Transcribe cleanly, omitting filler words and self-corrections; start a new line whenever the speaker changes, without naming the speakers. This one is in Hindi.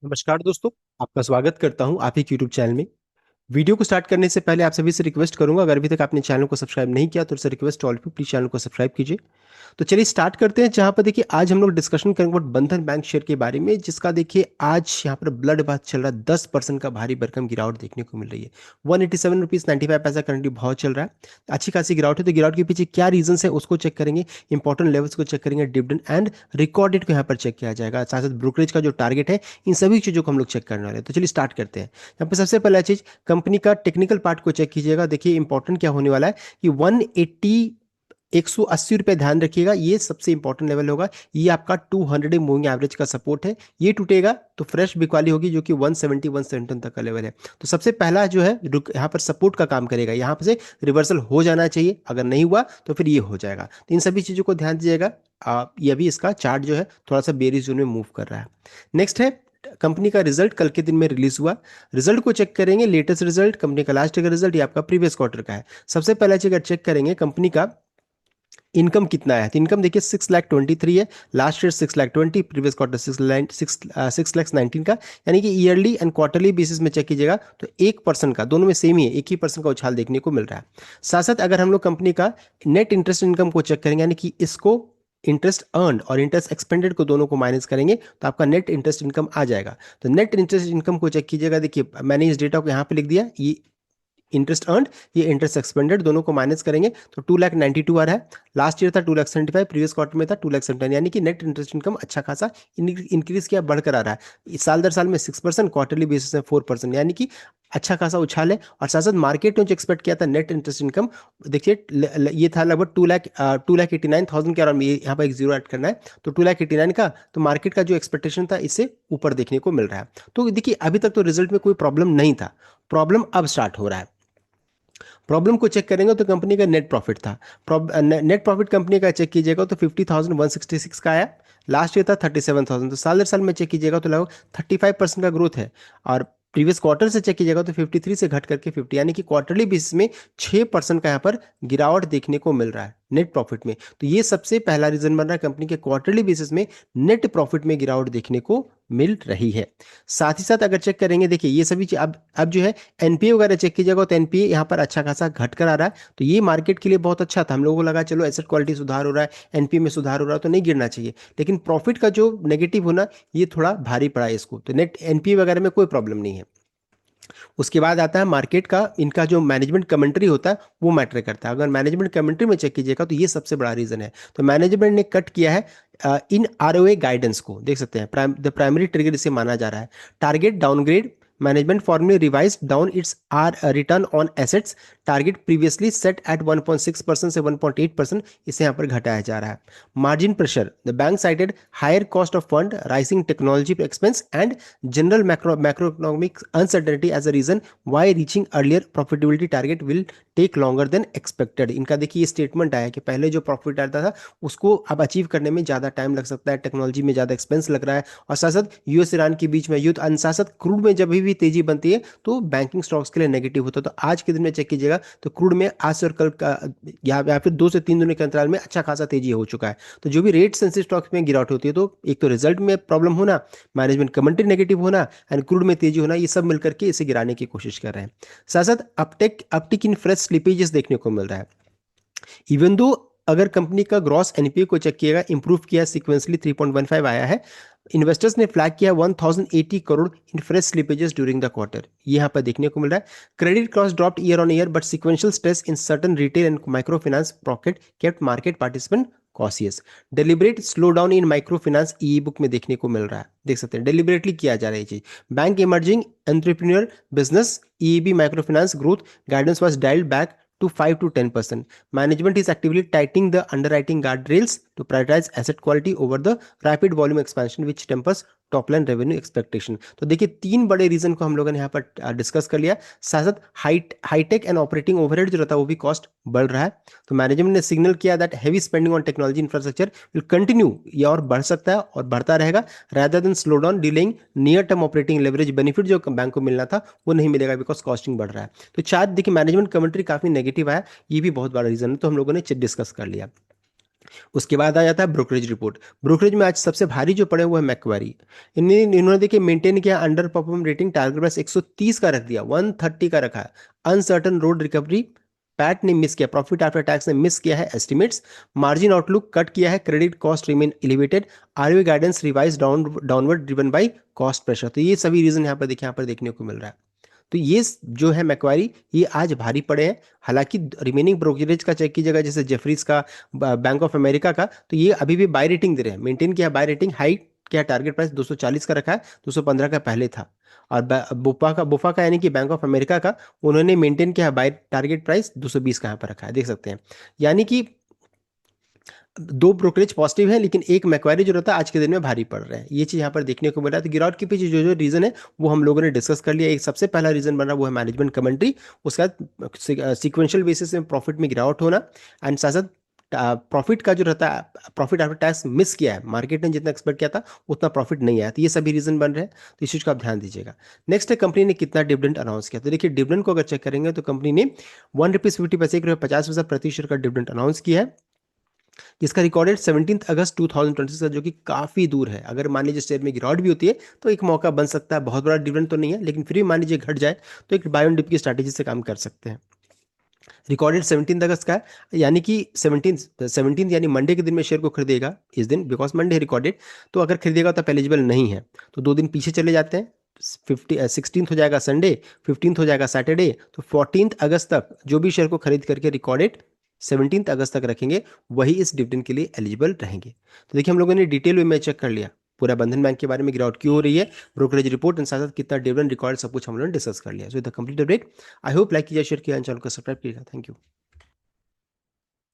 नमस्कार दोस्तों। आपका स्वागत करता हूं आप ही यूट्यूब चैनल में। वीडियो को स्टार्ट करने से पहले आप सभी से रिक्वेस्ट करूंगा, अगर अभी तक आपने चैनल को सब्सक्राइब नहीं किया तो उससे रिक्वेस्ट ऑल पे प्लीज चैनल को सब्सक्राइब कीजिए। तो चलिए स्टार्ट करते हैं। जहां पर देखिए आज हम लोग डिस्कशन करेंगे बंधन बैंक शेयर के बारे में, जिसका देखिए आज यहाँ पर ब्लड बात चल रहा है। 10% का भारी भरकम गिरावट देखने को मिल रही है। 187 रुपीज 95 पैसा करंटली भाव चल रहा है। अच्छी खासी गिरावट है। तो गिरावट के पीछे क्या रीजन है उसको चेक करेंगे। इंपॉर्टेंट लेवल्स को चेक करेंगे। डिविडेंड एंड रिकॉर्डेड को यहाँ पर चेक किया जाएगा। साथ साथ ब्रोकरेज का जो टारगेट है, इन सभी चीजों को हम लोग चेक करने वाले हैं। तो चलिए स्टार्ट करते हैं। यहाँ पर सबसे पहला चीज कंपनी का टेक्निकल पार्ट को चेक कीजिएगा। देखिए इंपॉर्टेंट क्या होने वाला है कि 180 ध्यान रखिएगा, ये सबसे इंपॉर्टेंट लेवल होगा। ये आपका 200 मूविंग एवरेज का सपोर्ट है। ये टूटेगा तो फ्रेश बिकवाली होगी, जो कि 170 तक का लेवल है। तो सबसे पहला जो है यहाँ पर सपोर्ट का काम करेगा। यहाँ पर से रिवर्सल हो जाना चाहिए, अगर नहीं हुआ तो फिर ये हो जाएगा। तो इन सभी चीजों को ध्यान दीजिएगा। ये भी इसका चार्ट जो है थोड़ा सा बेरिश जोन में मूव कर रहा है। नेक्स्ट है कंपनी का रिजल्ट कल के दिन में रिलीज हुआ। रिजल्ट को चेक करेंगे। लेटेस्ट रिजल्ट कंपनी का लास्ट ईयर का रिजल्ट, ये आपका प्रीवियस क्वार्टर का है। सबसे पहला चीज अगर चेक करेंगे कंपनी का इनकम कितना है, तो इनकम देखिए 6,23,000 है। लास्ट ईयर 6,20,000, प्रीवियस क्वार्टर 6,19,000 का। यानी कि ईयरली एंड क्वार्टरली बेसिस में चेक कीजिएगा तो 1% का, दोनों में सेम ही है, 1% का उछाल देखने को मिल रहा है। साथ साथ अगर हम लोग कंपनी का नेट इंटरेस्ट इनकम को चेक करेंगे, यानी कि इसको इंटरेस्ट अर्न और इंटरेस्ट एक्सपेंडेड को दोनों को माइनस करेंगे तो आपका नेट इंटरेस्ट इनकम आ जाएगा। तो नेट इंटरेस्ट इनकम को चेक कीजिएगा। देखिए मैंने इस डेटा को यहाँ पे लिख दिया। ये इंटरेस्ट अर्नड, ये इंटरेस्ट एक्सपेंडेड, दोनों को माइनस करेंगे तो 2,92,000 आ रहा है। लास्ट ईयर था 2,75,000, प्रीवियस क्वार्टर में था 2,79,000। यानी कि नेट इंटरेस्ट इनकम अच्छा खासा इंक्रीज किया, बढ़कर आ रहा है। साल दर साल में 6%, क्वार्टरली बेसिस में 4%, यानी कि अच्छा खासा उछाल है। और साथ साथ मार्केट ने जो एक्सपेक्ट किया था नेट इंटरेस्ट इनकम, देखिए ये था लगभग 2,89,000 के अराउंड। यहाँ पर एक जीरो ऐड करना है तो 2,89,000 का। तो मार्केट का जो एक्सपेक्टेशन था इससे ऊपर देखने को मिल रहा है। तो देखिए अभी तक तो रिजल्ट में कोई प्रॉब्लम नहीं था, प्रॉब्लम अब स्टार्ट हो रहा है। प्रॉब्लम को चेक करेंगे तो कंपनी का नेट प्रॉफिट था। नेट प्रॉफिट कंपनी का चेक कीजिएगा तो 50,166 का आया। लास्ट ईयर था 37,000। तो साल दर साल में चेक कीजिएगा तो लगभग 35% का ग्रोथ है। और प्रीवियस क्वार्टर से चेक कीजिएगा तो 53 से घट करके 50, यानी कि क्वार्टरली बेसिस में 6% का यहाँ पर गिरावट देखने को मिल रहा है नेट प्रॉफिट में। तो ये सबसे पहला रीजन बन रहा है कंपनी के क्वार्टरली बेसिस में नेट प्रॉफिट में गिरावट देखने को मिल रही है। साथ ही साथ अगर चेक करेंगे, देखिए ये सभी अब जो है एनपीए वगैरह चेक कीजिएगा तो एनपीए यहाँ पर अच्छा खासा घट कर आ रहा है। तो ये मार्केट के लिए बहुत अच्छा था। हम लोगों को लगा चलो एसेट क्वालिटी सुधार हो रहा है, एनपीए में सुधार हो रहा है तो नहीं गिरना चाहिए। लेकिन प्रॉफिट का जो नेगेटिव होना, ये थोड़ा भारी पड़ा है इसको। तो नेट एनपीए वगैरह में कोई प्रॉब्लम नहीं है। उसके बाद आता है मार्केट का, इनका जो मैनेजमेंट कमेंट्री होता है वो मैटर करता है। अगर मैनेजमेंट कमेंट्री में चेक कीजिएगा तो ये सबसे बड़ा रीजन है। तो मैनेजमेंट ने कट किया है इन आरओए गाइडेंस को, देख सकते हैं द प्राइमरी ट्रिगर इसे माना जा रहा है। Target downgrade, management formally revise down its are return on assets. Target previously set at 1.6% से 1.8%, इसे यहाँ पर घटाया जा रहा है। Margin pressure, the bank cited higher cost of fund, rising technology expense and general macroeconomic uncertainty as a reason why reaching earlier profitability target will take longer than expected. इनका देखिए ये स्टेटमेंट आया कि पहले जो प्रॉफिट आता था उसको अब अचीव करने में ज़्यादा टाइम लग सकता है, टेक्नोलॉजी में ज़्यादा एक्सपेंस लग रहा है। और साथ साथ यूएस ईरान के बीच में युद्ध, साथ साथ क्रूड में जब भी तेजी बनती है तो बैंकिंग स्टॉक्स के लिए नेगेटिव होता है। तो आज के दिन में चेक कीजिएगा तो क्रूड में आज से और कल का या फिर 2 से 3 दिनों के अंतराल में अच्छा खासा तेजी हो चुका है। तो जो भी रेट सेंसिटिव स्टॉक्स में गिरावट होती है तो एक तो रिजल्ट में प्रॉब्लम होना, मैनेजमेंट कमेंट्री नेगेटिव होना एंड क्रूड में तेजी होना, ये सब मिलकर के इसे गिराने की कोशिश कर रहे हैं। साथ साथ अपटिक इन फ्रेश स्लिपेजेस देखने को मिल रहा है। इवन दो अगर कंपनी का ग्रॉस एनपीए को चेक किएगा, इंप्रूव किया, सिक्वेंसली 3.15 आया है। इन्वेस्टर्स ने फ्लैग किया 1080 crore in fresh slippages during the quarter, ये यहाँ पर देखने को मिल रहा है। Credit cost dropped year on year but sequential stress in certain retail and micro finance pocket kept market participant cautious. Deliberate slow down in micro finance E book में देखने को मिल रहा है, देख सकते हैं डेलिबरेटली किया जा रहा है ये चीज। Bank emerging entrepreneur business EEB micro finance growth guidance was dialled back to 5 to 10%. Management is actively tightening the underwriting guardrails to prioritize asset quality over the rapid volume expansion which tempers top line revenue expectation. तो देखिए तीन बड़े रीजन को हम लोगों ने यहाँ पर डिस्कस कर लिया। साथ साथ हाईटेक एंड ऑपरेटिंग ओवरहेड जो रहता है वो भी कॉस्ट बढ़ रहा है। तो मैनेजमेंट ने सिग्नल किया that heavy spending on technology infrastructure will continue, ये और बढ़ सकता है और बढ़ता रहेगा। Rather than slow down delaying near term operating leverage benefit जो बैंक को मिलना था वो नहीं मिलेगा बिकॉज कॉस्टिंग बढ़ रहा है। तो शायद देखिए मैनेजमेंट कमेंट्री काफी नेगेटिव आया, ये भी बहुत बड़ा रीजन है। तो हम लोगों ने डिस्कस कर लिया। उसके बाद आ जाता है ब्रोकरेज रिपोर्ट। ब्रोकरेज में आज सबसे भारी जो पड़े हुए है मैक्वारी। इन्होंने देखिए मेंटेन किया under perform rating, target price 130 का रख दिया, 130 का रखा है। अनसर्टन रोड रिकवरी, पैट ने मिस किया, प्रॉफिट आफ्टर टैक्स ने मिस किया है एस्टिमेट्स। मार्जिन आउटलुक कट किया है, credit cost remain elevated, ROE guidance revise downward driven by cost pressure. तो ये सभी रीजन यहाँ पर देखिए, यहाँ पर देखने को मिल रहा है। तो ये जो है मैक्वारी, ये आज भारी पड़े हैं। हालांकि रिमेनिंग ब्रोकरेज का चेक कीजिएगा, जैसे जेफरीज का, बैंक ऑफ अमेरिका का, तो ये अभी भी बाय रेटिंग दे रहे हैं, मेंटेन किया बाय रेटिंग। हाई क्या टारगेट प्राइस 240 का रखा है, 215 का पहले था। और बुफा का यानी कि बैंक ऑफ अमेरिका का, उन्होंने मेंटेन किया बाय टारगेट प्राइस 220 का यहाँ पर रखा है, देख सकते हैं। यानी कि दो ब्रोकरेज पॉजिटिव है, लेकिन एक मैक्वारी जो रहता है आज के दिन में भारी पड़ रहा है, ये चीज यहाँ पर देखने को मिल रहा है। तो गिरावट के पीछे जो जो रीजन है वो हम लोगों ने डिस्कस कर लिया। एक सबसे पहला रीजन बन रहा है वो है मैनेजमेंट कमेंट्री, उसके बाद सिक्वेंशियल बेसिस में प्रॉफिट में गिरावट होना, एंड साथ साथ प्रॉफिट का जो रहता है, प्रॉफिट आफ्टर टैक्स मिस किया है, मार्केट ने जितना एक्सपेक्ट किया था उतना प्रॉफिट नहीं आया। तो ये सभी रीजन बन रहे हैं, तो इस चीज को आप ध्यान दीजिएगा। नेक्स्ट है कंपनी ने कितना डिविडेंड अनाउंस किया। तो देखिए डिविडेंड को अगर चेक करेंगे तो कंपनी ने 1 रुपीज 50 पैसे, 1 रुपये 50 पैसा प्रति शेयर का डिविडेंड अनाउंस किया है, जिसका रिकॉर्डेड 17 अगस्त 2026 का, जो कि काफ़ी दूर है। अगर मान लीजिए शेयर में गिरावट भी होती है तो एक मौका बन सकता है, बहुत बड़ा डिविडेंड तो नहीं है, लेकिन फिर भी मान लीजिए घट जाए तो एक बाय ऑन डिप की स्ट्रैटेजी से काम कर सकते हैं। रिकॉर्डेड 17 अगस्त का है, यानी कि 17 यानी मंडे के दिन में शेयर को खरीदेगा इस दिन, बिकॉज मंडे रिकॉर्डेड। तो अगर खरीदेगा तो एलिजिबल नहीं है, तो 2 दिन पीछे चले जाते हैं। 16 हो जाएगा संडे, 15 हो जाएगा सैटरडे, तो 14 अगस्त तक जो भी शेयर को खरीद करके रिकॉर्डेड 17 अगस्त तक रखेंगे, वही इस डिविडेंड के लिए एलिजिबल रहेंगे। तो देखिए हम लोगों ने डिटेल वे में चेक कर लिया पूरा बंधन बैंक के बारे में, गिरावट क्यों हो रही है, ब्रोकरेज रिपोर्ट, एंड साथ साथ कितना डिविडेंड रिकॉर्ड, सब कुछ हम लोगों ने डिस्कस कर लिया। So the complete update. I hope like कीजिए, शेयर किया, चैनल को सब्सक्राइब कीजिएगा। Thank you.